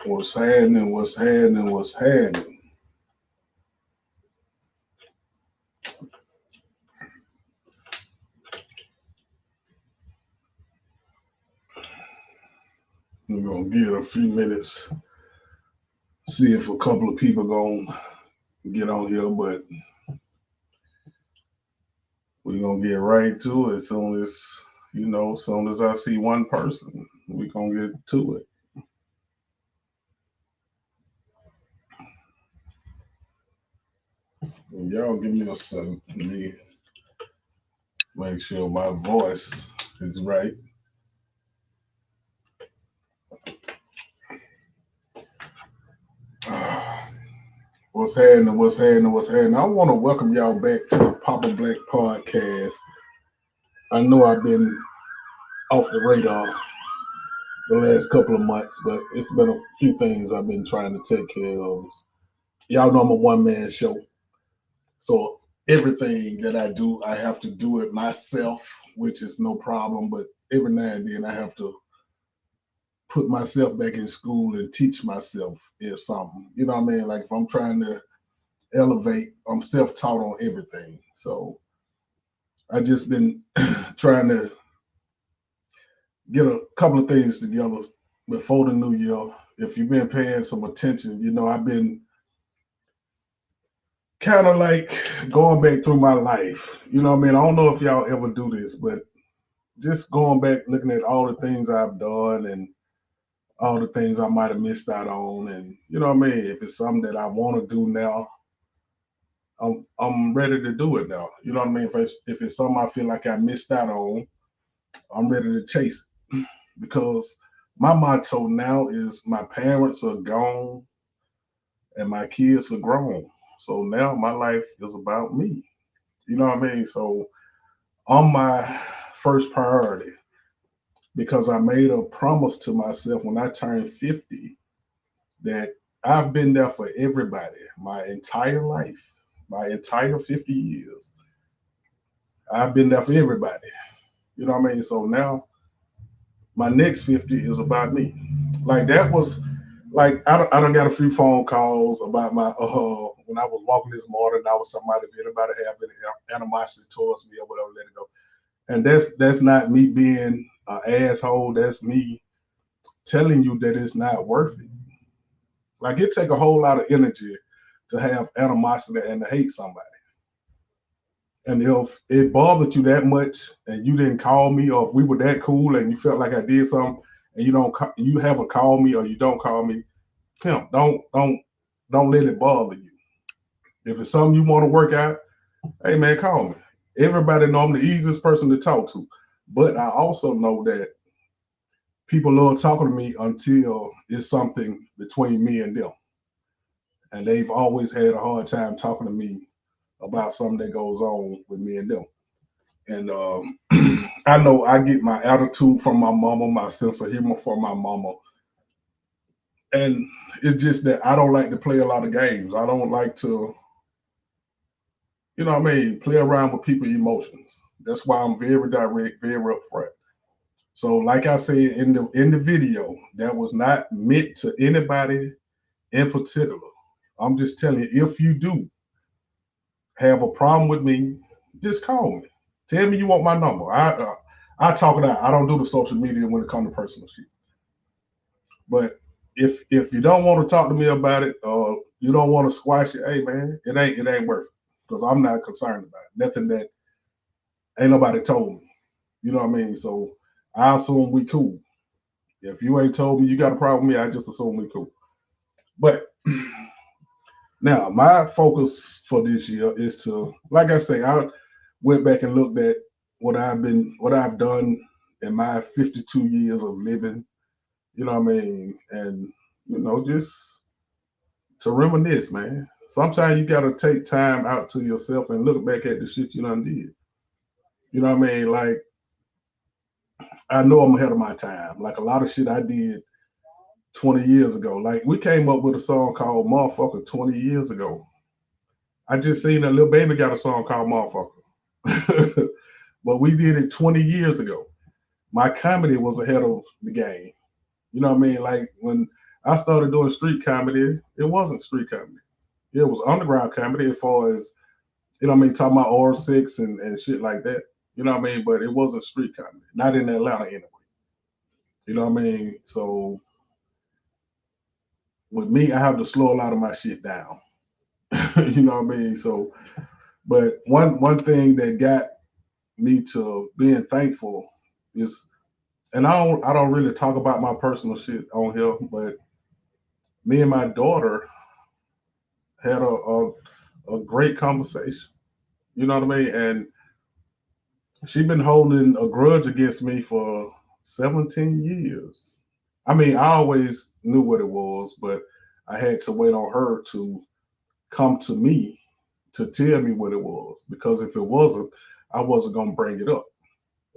What's happening? What's happening? What's happening? We're gonna give it a few minutes, see if a couple of people gonna get on here, but we're gonna get right to it as soon as soon as I see one person, we're gonna get to it. And y'all give me a second. Let me make sure my voice is right. What's happening? What's happening? What's happening? I want to welcome y'all back to the Papa Black Podcast. I know I've been off the radar the last couple of months, but it's been a few things I've been trying to take care of. Y'all know I'm a one man show, so everything that I do, I have to do it myself, which is no problem. But every now and then, I have to put myself back in school and teach myself if something. You know what I mean? Like if I'm trying to elevate, I'm self taught on everything. So I just been trying to get a couple of things together before the new year. If you've been paying some attention, you know I've been kind of like going back through my life. You know what I mean? I don't know if y'all ever do this, but just going back, looking at all the things I've done and all the things I might have missed out on. And you know what I mean? If it's something that I want to do now, I'm ready to do it now. You know what I mean? If it's something I feel like I missed out on, I'm ready to chase it. Because my motto now is my parents are gone and my kids are grown. So now my life is about me. You know what I mean? So I'm my first priority because I made a promise to myself when I turned 50 that I've been there for everybody my entire life, my entire 50 years. I've been there for everybody. You know what I mean? So now my next 50 is about me. Like that was like I done got a few phone calls about my when I was walking this morning. I was somebody if anybody have any animosity towards me or whatever, let it go. And that's not me being an asshole. That's me telling you that it's not worth it. Like it take a whole lot of energy to have animosity and to hate somebody. And if it bothered you that much and you didn't call me, or if we were that cool and you felt like I did something and you haven't called me or you don't call me, pimp, don't let it bother you. If it's something you want to work out, hey man, call me. Everybody know I'm the easiest person to talk to. But I also know that people love talking to me until it's something between me and them. And they've always had a hard time talking to me about something that goes on with me and them. And I know I get my attitude from my mama, my sense of humor from my mama. And it's just that I don't like to play a lot of games. I don't like to, you know what I mean, play around with people's emotions. That's why I'm very direct, very upfront. So, like I said in the video, that was not meant to anybody in particular. I'm just telling you, if you do have a problem with me, just call me. Tell me you want my number. I talk it out. I don't do the social media when it comes to personal shit. But if you don't want to talk to me about it or you don't want to squash it, hey man, it ain't worth it because I'm not concerned about it. Nothing that ain't nobody told me. You know what I mean? So I assume we cool. If you ain't told me you got a problem with me, I just assume we cool. But now my focus for this year is to, like I say, I went back and looked at what I've done in my 52 years of living. You know what I mean? And just to reminisce, man. Sometimes you gotta take time out to yourself and look back at the shit you done did. You know what I mean? Like I know I'm ahead of my time. Like a lot of shit I did 20 years ago. Like we came up with a song called Motherfucker 20 years ago. I just seen that Lil Baby got a song called Motherfucker. But we did it 20 years ago. My comedy was ahead of the game. You know what I mean? Like when I started doing street comedy. It wasn't street comedy. It was underground comedy as far as, talking about oral six and shit like that. You know what I mean? But it wasn't street comedy. Not in Atlanta anyway. You know what I mean? So with me, I have to slow a lot of my shit down. You know what I mean? So, but one thing that got me to being thankful is, and I don't really talk about my personal shit on here, but me and my daughter had a great conversation. You know what I mean? And she been holding a grudge against me for 17 years. I mean, I always knew what it was, but I had to wait on her to come to me to tell me what it was. Because if it wasn't, I wasn't gonna bring it up.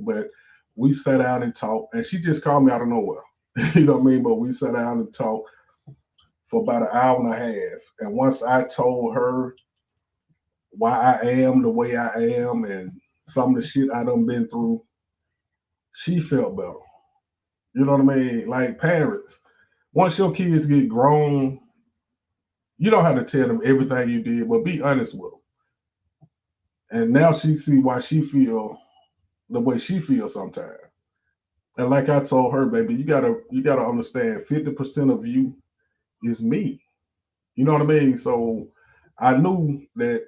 But we sat down and talked, and she just called me out of nowhere. You know what I mean? But we sat down and talked for about an hour and a half. And once I told her why I am the way I am and some of the shit I done been through, she felt better. You know what I mean? Like parents, once your kids get grown, you don't have to tell them everything you did, but be honest with them. And now she see why she feel the way she feels sometimes. And like I told her, baby, you gotta understand 50% of you is me. You know what I mean? So I knew that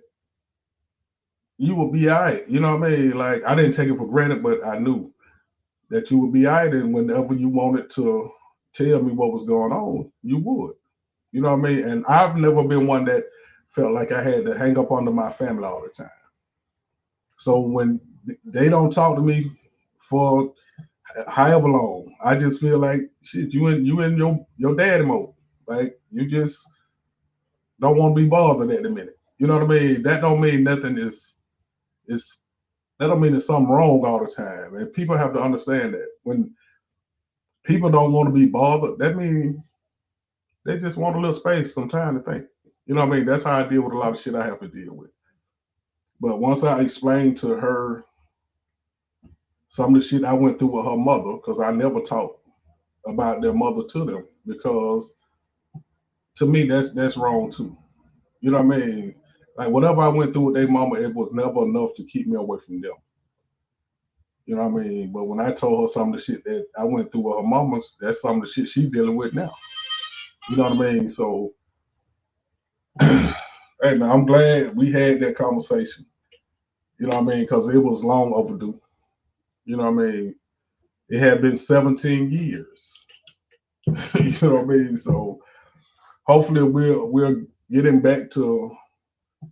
you would be all right. You know what I mean? Like I didn't take it for granted, but I knew that you would be all right. And whenever you wanted to tell me what was going on, you would. You know what I mean? And I've never been one that felt like I had to hang up under my family all the time. So when they don't talk to me for however long, I just feel like shit. You in your daddy mode. Like you just don't want to be bothered at the minute. You know what I mean? That don't mean nothing is that don't mean there's something wrong all the time. And people have to understand that when people don't want to be bothered, that means they just want a little space, some time to think. You know what I mean? That's how I deal with a lot of shit I have to deal with. But once I explained to her some of the shit I went through with her mother, because I never talked about their mother to them, because to me that's wrong too. You know what I mean? Like whatever I went through with their mama, it was never enough to keep me away from them. You know what I mean? But when I told her some of the shit that I went through with her mama's, that's some of the shit she dealing with now. You know what I mean? So, hey man, I'm glad we had that conversation. You know what I mean? Because it was long overdue. You know what I mean? It had been 17 years. You know what I mean? So hopefully we're getting back to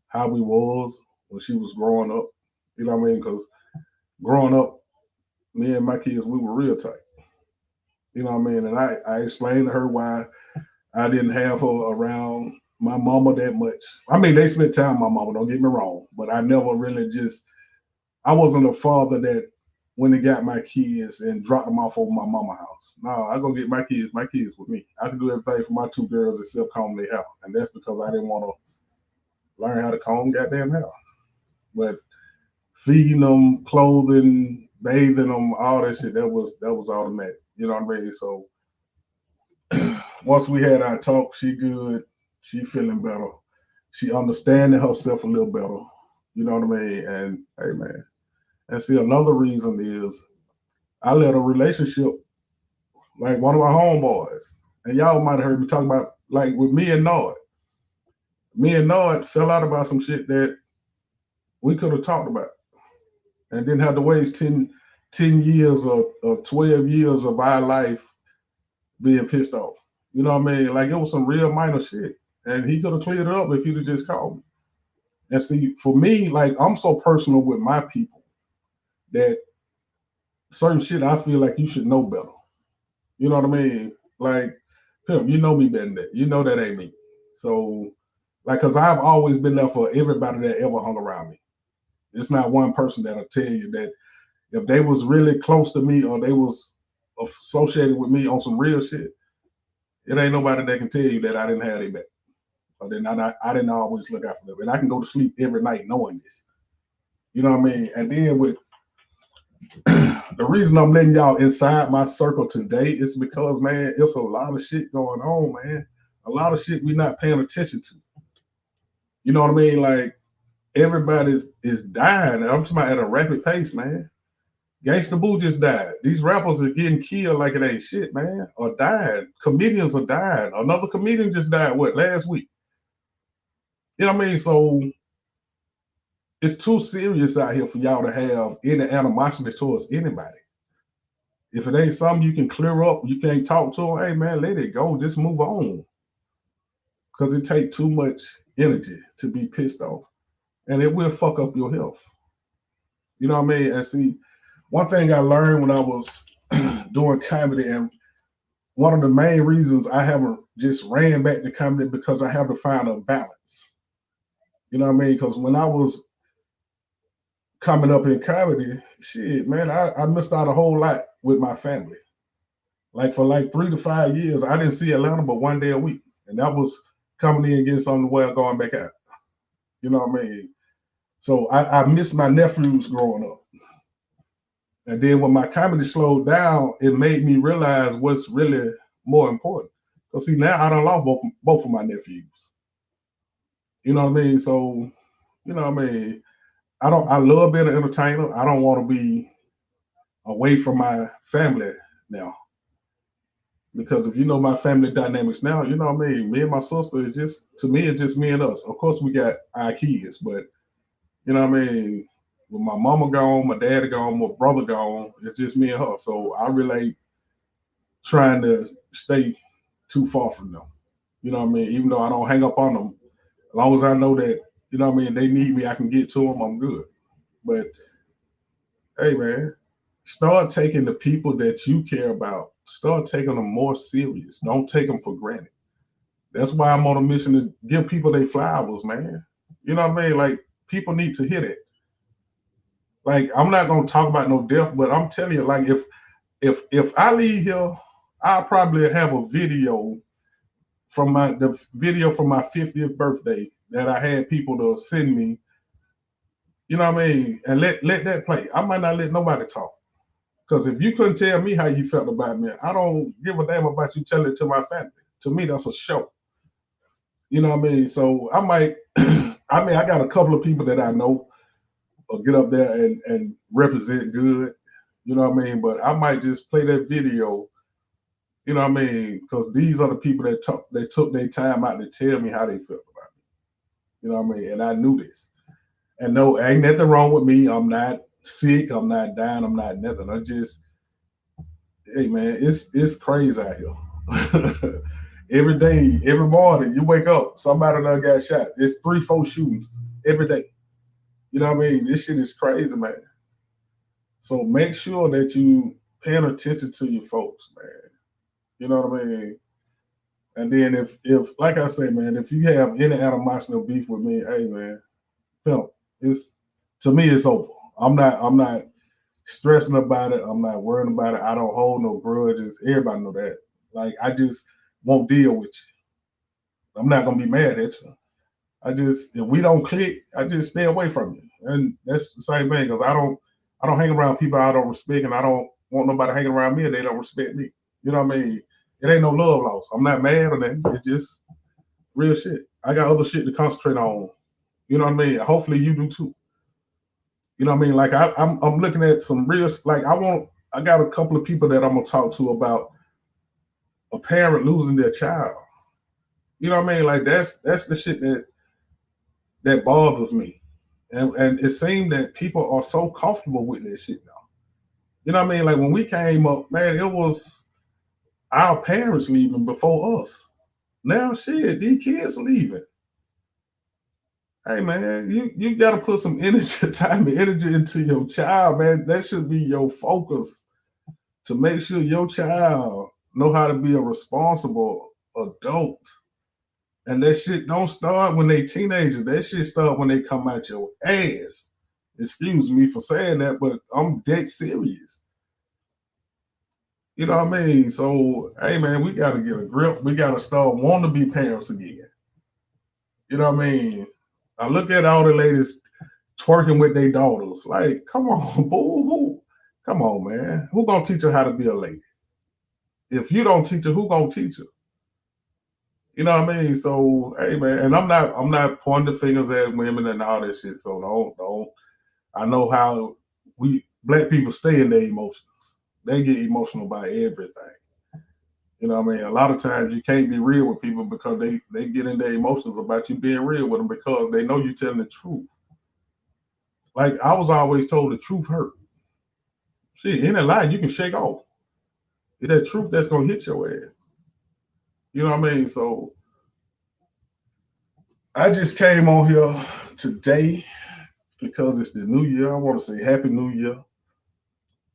how we was when she was growing up. You know what I mean? Because growing up, me and my kids, we were real tight. You know what I mean? And I explained to her why I didn't have her around my mama that much. I mean, they spent time with my mama, don't get me wrong, but I never really I wasn't a father that when they got my kids and dropped them off over my mama house. No, I go get my kids with me. I can do everything for my two girls except comb their hair. And that's because I didn't want to learn how to comb goddamn hair. But feeding them, clothing, bathing them, all that shit, that was automatic. You know what I mean? So once we had our talk, she good, she feeling better. She understanding herself a little better. You know what I mean? And hey man. And see another reason is I let a relationship like one of my homeboys. And y'all might have heard me talk about like with me and Nord. Me and Nord fell out about some shit that we could have talked about and didn't have to waste 10 years or 12 years of our life being pissed off. You know what I mean? Like it was some real minor shit. And he could have cleared it up if he'd have just called me. And see, for me, like I'm so personal with my people that certain shit I feel like you should know better. You know what I mean? Like, Pimp, you know me better than that. You know that ain't me. So, like, cause I've always been there for everybody that ever hung around me. It's not one person that'll tell you that if they was really close to me or they was associated with me on some real shit, it ain't nobody that can tell you that I didn't have their back. Or then I didn't always look out for them. And I can go to sleep every night knowing this. You know what I mean? And then with The reason I'm letting y'all inside my circle today is because, man, it's a lot of shit going on, man. A lot of shit we not paying attention to. You know what I mean? Like everybody's is dying. I'm talking about at a rapid pace, man. Gangsta Boo just died. These rappers are getting killed like it ain't shit, man. Or died. Comedians are dying. Another comedian just died, what, last week? You know what I mean? So it's too serious out here for y'all to have any animosity towards anybody. If it ain't something you can clear up, you can't talk to them, hey man, let it go. Just move on. Because it takes too much energy to be pissed off. And it will fuck up your health. You know what I mean? And see, one thing I learned when I was doing comedy, and one of the main reasons I haven't just ran back to comedy because I have to find a balance. You know what I mean? Because when I was coming up in comedy, shit, man, I missed out a whole lot with my family. Like for like 3 to 5 years, I didn't see Atlanta but one day a week. And that was coming in, getting something well, going back out. You know what I mean? So I missed my nephews growing up. And then when my comedy slowed down, it made me realize what's really more important. Because see, now I don't lost both of my nephews. You know what I mean? So, you know what I mean? I love being an entertainer. I don't want to be away from my family now. Because if you know my family dynamics now, you know what I mean? Me and my sister is just, to me, it's just me and us. Of course, we got our kids, but you know what I mean? With my mama gone, my daddy gone, my brother gone, it's just me and her. So I really trying to stay too far from them. You know what I mean? Even though I don't hang up on them, as long as I know that, you know what I mean, they need me, I can get to them, I'm good. But hey, man, start taking the people that you care about, start taking them more serious. Don't take them for granted. That's why I'm on a mission to give people their flowers, man. You know what I mean? Like people need to hear it. Like I'm not gonna talk about no death, but I'm telling you, like if I leave here, I'll probably have a video from my 50th birthday that I had people to send me. You know what I mean? And let that play. I might not let nobody talk. Because if you couldn't tell me how you felt about me, I don't give a damn about you telling it to my family. To me, that's a show. You know what I mean? So I might, I mean, I got a couple of people that I know get up there and represent good. You know what I mean? But I might just play that video. You know what I mean? Because these are the people that took their time out to tell me how they felt about me. You know what I mean? And I knew this. And no, ain't nothing wrong with me. I'm not sick. I'm not dying. I'm not nothing. I just, hey man, it's crazy out here. Every day, every morning, you wake up, somebody done got shot. It's 3, 4 shootings every day. You know what I mean? This shit is crazy, man. So make sure that you paying attention to your folks, man. You know what I mean? And then if like I say, man, if you have any animosity or beef with me, hey man, pimp, it's to me it's over. I'm not stressing about it. I'm not worrying about it. I don't hold no grudges. Everybody know that. Like I just won't deal with you. I'm not gonna be mad at you. I just if we don't click, I just stay away from you. And that's the same thing because I don't hang around people I don't respect, and I don't want nobody hanging around me and they don't respect me. You know what I mean? It ain't no love lost. I'm not mad or that. It's just real shit. I got other shit to concentrate on. You know what I mean? Hopefully you do too. You know what I mean? Like I'm looking at some real like I got a couple of people that I'm gonna talk to about a parent losing their child. You know what I mean? Like that's the shit that bothers me. And it seemed that people are so comfortable with this shit now. You know what I mean? Like when we came up, man, it was our parents leaving before us. Now shit, these kids leaving. Hey man, you gotta put some energy, time and energy into your child, man. That should be your focus to make sure your child know how to be a responsible adult. And that shit don't start when they teenagers. That shit start when they come out your ass. Excuse me for saying that, but I'm dead serious. You know what I mean? So, hey man, we gotta get a grip. We gotta start wanting to be parents again. You know what I mean? I look at all the ladies twerking with their daughters. Like, come on, boo hoo. Come on, man. Who gonna teach her how to be a lady? If you don't teach her, who gonna teach her? You know what I mean? So, hey, man, and I'm not pointing fingers at women and all that shit. So don't. I know how we black people stay in their emotions. They get emotional about everything. You know what I mean? A lot of times you can't be real with people because they get in their emotions about you being real with them because they know you're telling the truth. Like I was always told, the truth hurt. Shit, in a lie you can shake off. It's that truth that's gonna hit your ass. You know what I mean? So I just came on here today because it's the new year. I want to say Happy New Year.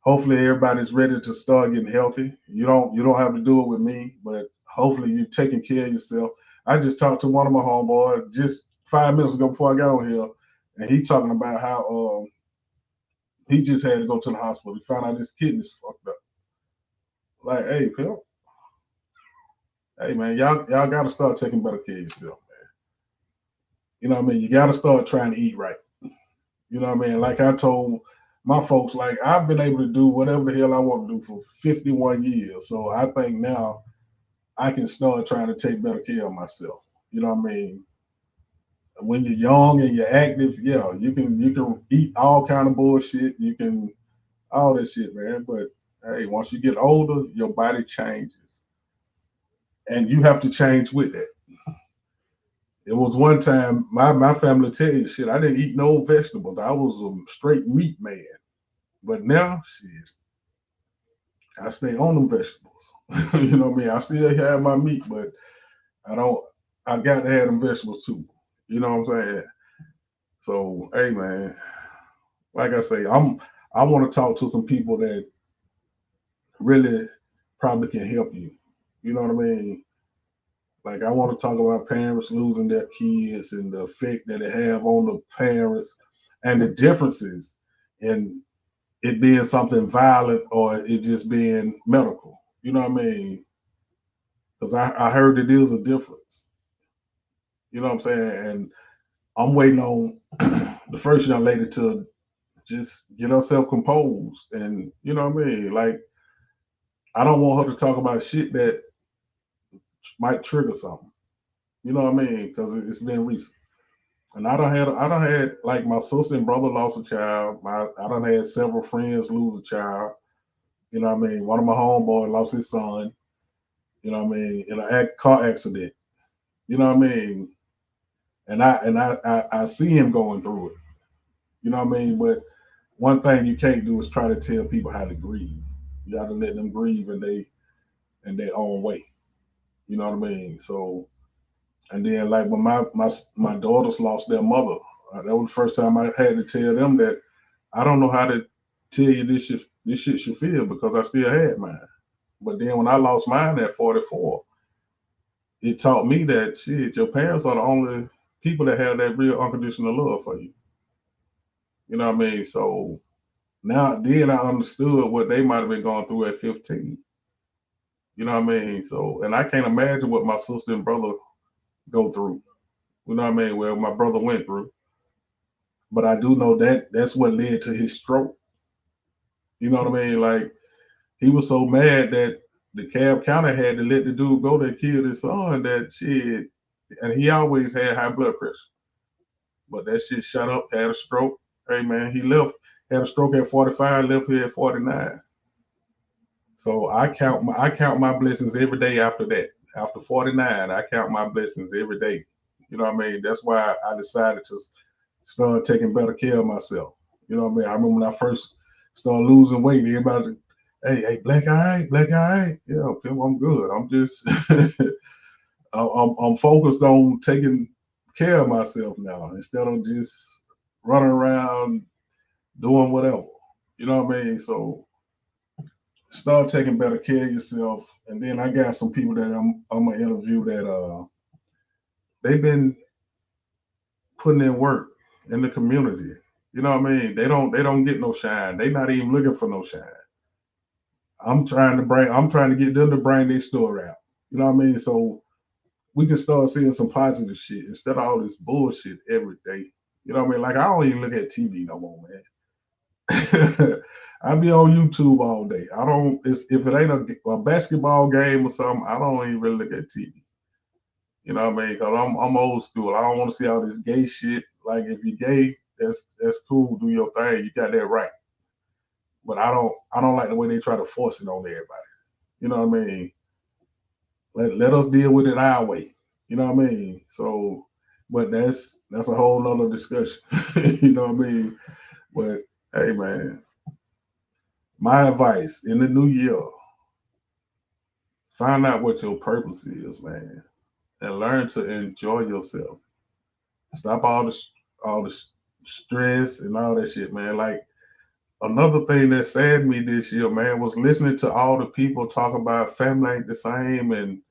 Hopefully everybody's ready to start getting healthy. You don't have to do it with me, but hopefully you're taking care of yourself. I just talked to one of my homeboys just 5 minutes ago before I got on here, and he talking about how he just had to go to the hospital. He found out his kidneys fucked up. Like, hey, pimp, hey man, y'all got to start taking better care of yourself. You know what I mean? You got to start trying to eat right. You know what I mean? Like I told my folks, like I've been able to do whatever the hell I want to do for 51 years. So I think now I can start trying to take better care of myself. You know what I mean? When you're young and you're active, yeah, you can eat all kind of bullshit. You can all that shit, man. But hey, once you get older, your body changes, and you have to change with that. It was one time my family tell you shit. I didn't eat no vegetables. I was a straight meat man. But now, shit, I stay on them vegetables. You know what I mean? I still have my meat, but I don't. I got to have them vegetables too. You know what I'm saying? So, hey, man, like I say, I want to talk to some people that really probably can help you. You know what I mean? Like I want to talk about parents losing their kids and the effect that it have on the parents and the differences in it being something violent or it just being medical. You know what I mean? Because I heard it is a difference. You know what I'm saying? And I'm waiting on the first young lady to just get herself composed. And you know what I mean? Like I don't want her to talk about shit that might trigger something. You know what I mean? Because it's been recent. And I don't had like my sister and brother lost a child. I don't had several friends lose a child. You know what I mean? One of my homeboys lost his son. You know what I mean? In a car accident. You know what I mean? And I see him going through it. You know what I mean? But one thing you can't do is try to tell people how to grieve. You got to let them grieve in their own way. You know what I mean? So and then like when my daughters lost their mother, that was the first time I had to tell them that I don't know how to tell you this shit should feel because I still had mine. But then when I lost mine at 44, it taught me that shit, your parents are the only people that have that real unconditional love for you. You know what I mean? So now then I understood what they might have been going through at 15. You know what I mean? So and I can't imagine what my sister and brother go through. You know what I mean? Well, my brother went through. But I do know that that's what led to his stroke. You know what I mean? Like he was so mad that the cab counter had to let the dude go that killed his son that shit. And he always had high blood pressure. But that shit shot up, had a stroke. Hey man, he left, had a stroke at 45, left here at 49. So I count my blessings every day after that. After 49, I count my blessings every day. You know what I mean? That's why I decided to start taking better care of myself. You know what I mean? I remember when I first started losing weight, everybody, hey, black eye, black eye. Yeah, Phil, I'm good. I'm just I'm focused on taking care of myself now instead of just running around doing whatever. You know what I mean? So start taking better care of yourself. And then I got some people that I'm gonna interview that they've been putting in work in the community. You know what I mean? They don't get no shine. They not even looking for no shine. I'm trying to get them to bring their story out. You know what I mean? So we can start seeing some positive shit instead of all this bullshit every day. You know what I mean? Like I don't even look at TV no more, man. I be on YouTube all day. I don't. If it ain't a basketball game or something, I don't even really look at TV. You know what I mean? Because I'm old school. I don't want to see all this gay shit. Like if you're gay, that's cool. Do your thing. You got that right. But I don't like the way they try to force it on everybody. You know what I mean? Let us deal with it our way. You know what I mean? So, but that's a whole nother discussion. You know what I mean? But hey, man, my advice in the new year: find out what your purpose is, man, and learn to enjoy yourself. Stop all the stress and all that shit, man. Like another thing that saddened me this year, man, was listening to all the people talk about family ain't the same, and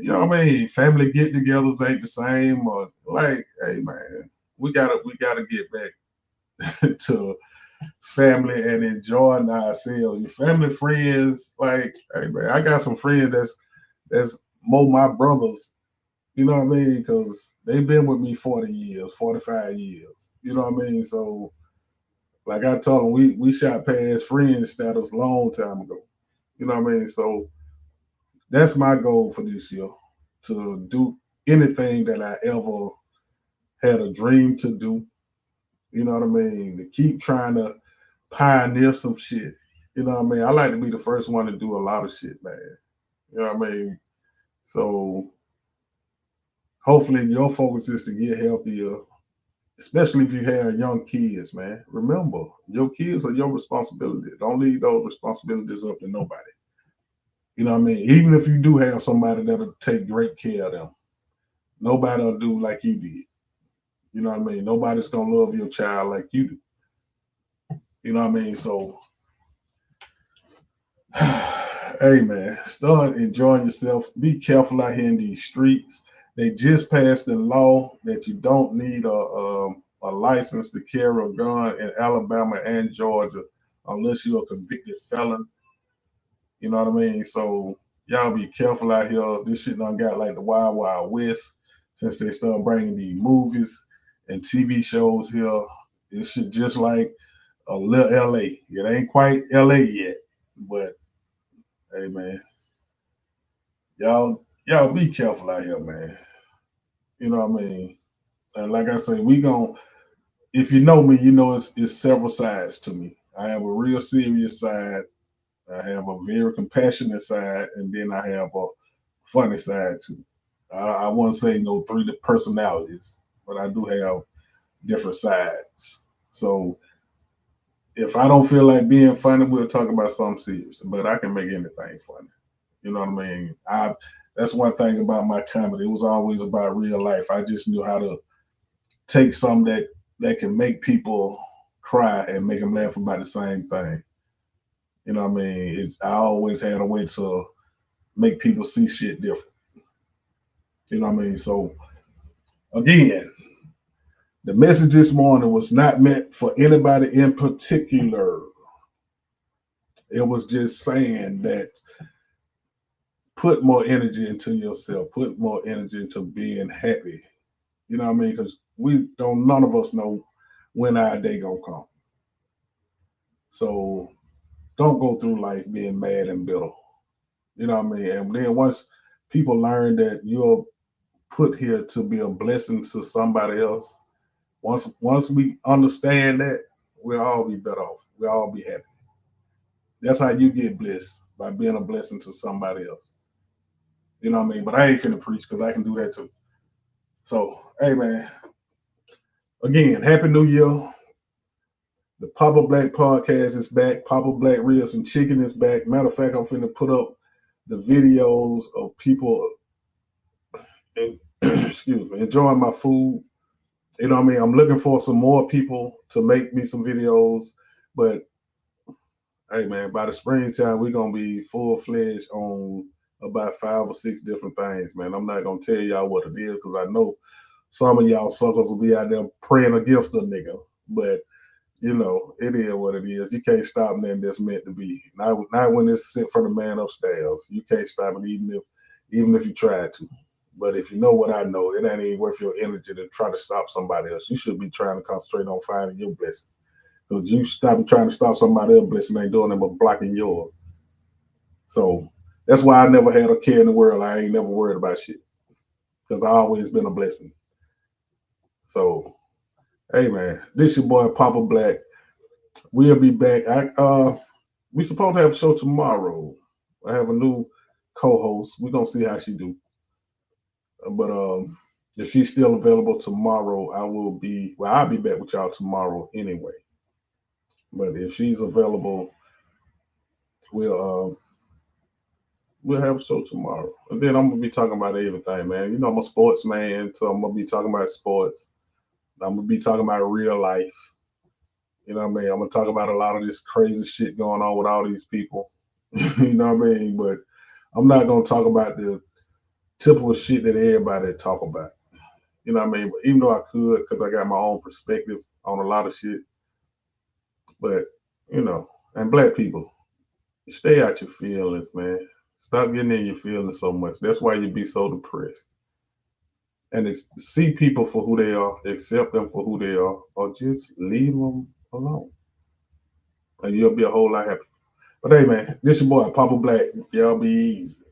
you know what I mean, family get-togethers ain't the same, or like, hey, man, we gotta get back to family and enjoying ourselves. Your family, friends, like, hey, man, I got some friends that's more my brothers. You know what I mean? Because they've been with me 40 years, 45 years. You know what I mean? So, like I told them, we shot past friend status a long time ago. You know what I mean? So that's my goal for this year, to do anything that I ever had a dream to do. You know what I mean? To keep trying to pioneer some shit. You know what I mean? I like to be the first one to do a lot of shit, man. You know what I mean? So hopefully your focus is to get healthier, especially if you have young kids, man. Remember, your kids are your responsibility. Don't leave those responsibilities up to nobody. You know what I mean? Even if you do have somebody that'll take great care of them, nobody'll do like you did. You know what I mean? Nobody's gonna love your child like you do. You know what I mean? So, hey man, start enjoying yourself. Be careful out here in these streets. They just passed the law that you don't need a license to carry a gun in Alabama and Georgia unless you're a convicted felon. You know what I mean? So y'all be careful out here. This shit done got like the Wild Wild West since they start bringing these movies and TV shows here. This shit just like a little LA. It ain't quite LA yet, but hey man, y'all be careful out here, man. You know what I mean? And like I say, we gon' if you know me, you know it's several sides to me. I have a real serious side. I have a very compassionate side, and then I have a funny side too. I won't say no three personalities, but I do have different sides. So if I don't feel like being funny, we'll talk about something serious. But I can make anything funny. You know what I mean? I That's one thing about my comedy. It was always about real life. I just knew how to take something that can make people cry and make them laugh about the same thing. You know what I mean? I always had a way to make people see shit different. You know what I mean? So again, the message this morning was not meant for anybody in particular. It was just saying that put more energy into yourself, put more energy into being happy. You know what I mean? Because none of us know when our day gonna come. So don't go through life being mad and bitter. You know what I mean? And then once people learn that you're put here to be a blessing to somebody else, once we understand that, we'll all be better off. We'll all be happy. That's how you get blessed, by being a blessing to somebody else. You know what I mean? But I ain't finna preach because I can do that too. So, hey man, again, happy new year. The Papa Black podcast is back. Papa Black Ribs and Chicken is back. Matter of fact, I'm finna put up the videos of people and excuse me, enjoying my food. You know what I mean? I'm looking for some more people to make me some videos. But hey man, by the springtime, we're gonna be full fledged on about 5 or 6 different things, man. I'm not gonna tell y'all what it is because I know some of y'all suckers will be out there praying against a nigga. But you know, it is what it is. You can't stop nothing that's meant to be. Not when it's sent for the man upstairs. You can't stop it even if you try to. But if you know what I know, it ain't even worth your energy to try to stop somebody else. You should be trying to concentrate on finding your blessing. Because you stop trying to stop somebody else's blessing ain't doing them but blocking yours. So that's why I never had a care in the world. I ain't never worried about shit. Because I always been a blessing. So hey man, this your boy Papa Black. We'll be back. We supposed to have a show tomorrow. I have a new co-host. We're gonna see how she do. But if she's still available tomorrow, I'll be back with y'all tomorrow anyway. But if she's available, we'll we'll have a show tomorrow. And then I'm gonna be talking about everything, man. You know I'm a sports man, so I'm gonna be talking about sports. I'm gonna be talking about real life. You know what I mean? I'm gonna talk about a lot of this crazy shit going on with all these people. You know what I mean? But I'm not gonna talk about the typical shit that everybody talk about. You know what I mean? But even though I could, because I got my own perspective on a lot of shit. But you know, and black people, stay out your feelings, man. Stop getting in your feelings so much. That's why you be so depressed. And see people for who they are, accept them for who they are, or just leave them alone, and you'll be a whole lot happier. But hey, man, this your boy Papa Black. Y'all be easy.